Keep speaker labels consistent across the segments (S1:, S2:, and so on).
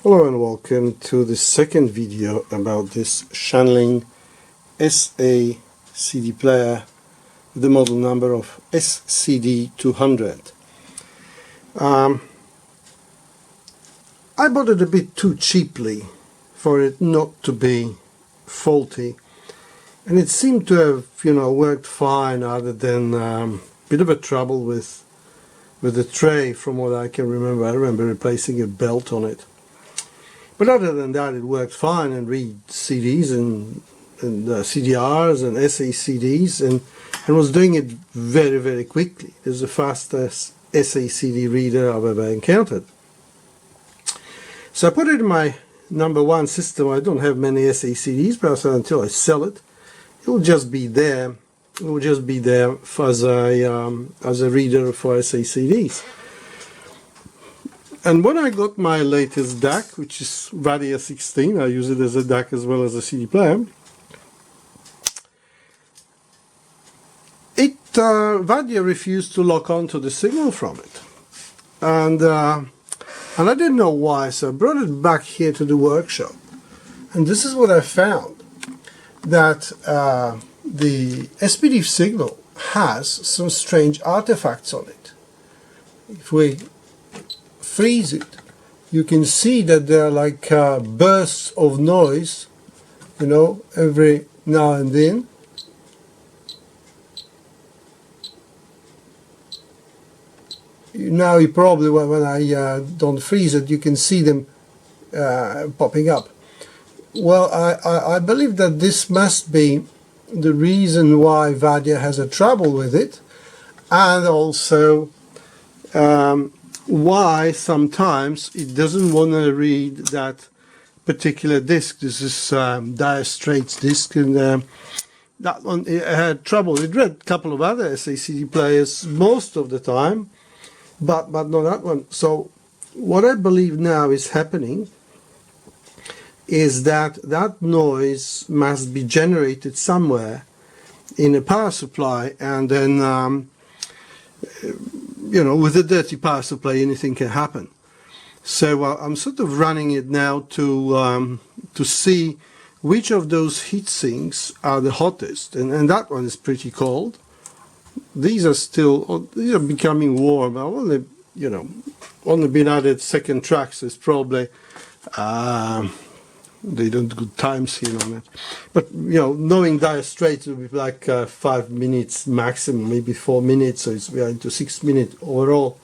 S1: Hello and welcome to the second video about this Shanling SACD player with the model number of SCD-200. I bought it a bit too cheaply for it not to be faulty, and it seemed to have, worked fine other than a bit of a trouble with the tray. From what I can remember, I remember replacing a belt on it. But other than that, it worked fine and read CDs and CDRs and SACDs and was doing it very, very quickly. It was the fastest SACD reader I've ever encountered. So I put it in my number one system. I don't have many SACDs, but I said until I sell it, it will just be there. It will just be there as a reader for SACDs. And when I got my latest DAC, which is Wadia 16, I use it as a DAC as well as a CD player, Wadia refused to lock onto the signal from it. And I didn't know why, so I brought it back here to the workshop. And this is what I found, that the SPDIF signal has some strange artifacts on it. If we freeze it, you can see that there are like bursts of noise, every now and then. Now you probably, when I don't freeze it, you can see them popping up. Well, I believe that this must be the reason why Wadia has a trouble with it, and also why sometimes it doesn't want to read that particular disc. This is Dire Straits disc, and that one it had trouble. It read a couple of other SACD players most of the time, but not that one. So what I believe now is happening is that noise must be generated somewhere in a power supply, and then with a dirty power supply, anything can happen. So I'm sort of running it now to see which of those heat sinks are the hottest, and that one is pretty cold. These are becoming warm. I've only been added second tracks. It's probably they don't good times here on it. But knowing Dire Straits, it will be like 5 minutes maximum, maybe 4 minutes. So we are into 6 minutes overall.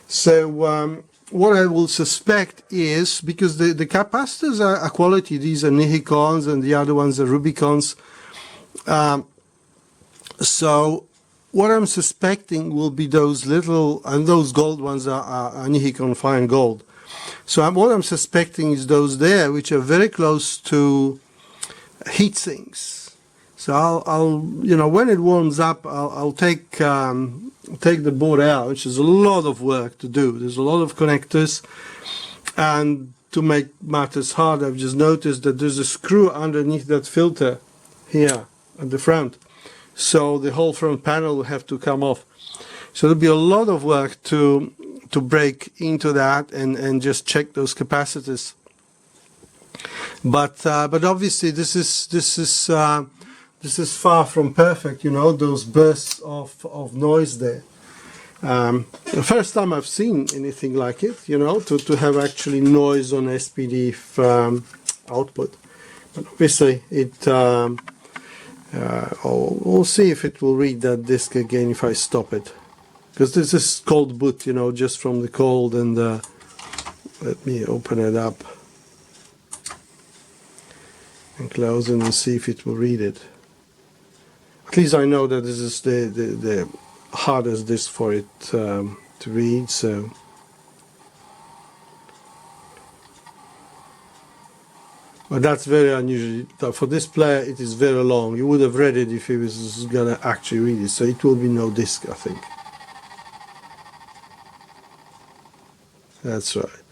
S1: So what I will suspect is, because the capacitors are quality, these are Nihicons and the other ones are Rubicons. So what I'm suspecting will be those little, and those gold ones are Nihicon fine gold. So what I'm suspecting is those there, which are very close to heat sinks. So I'll when it warms up, I'll take the board out, which is a lot of work to do. There's a lot of connectors, and to make matters hard, I've just noticed that there's a screw underneath that filter here at the front. So the whole front panel will have to come off. So there'll be a lot of work to break into that and just check those capacitors. But obviously this is far from perfect. Those bursts of noise there. The first time I've seen anything like it. To have actually noise on SPDIF output. But obviously it. We'll see if it will read that disk again if I stop it. Because this is cold boot, just from the cold, and let me open it up and close it and see if it will read it. At least I know that this is the hardest disk for it to read, so. But that's very unusual. For this player, it is very long. You would have read it if it was going to actually read it, so it will be no disk, I think. That's right.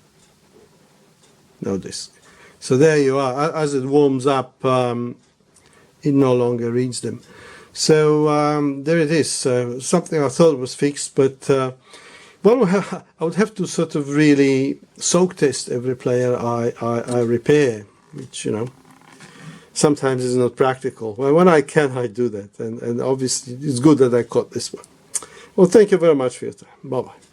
S1: No disk. So there you are. As it warms up, it no longer reads them. So there it is. Something I thought was fixed, but Well, I would have to sort of really soak test every player I repair, which, sometimes is not practical. Well, when I can, I do that. And obviously, it's good that I caught this one. Well, thank you very much for your time. Bye-bye.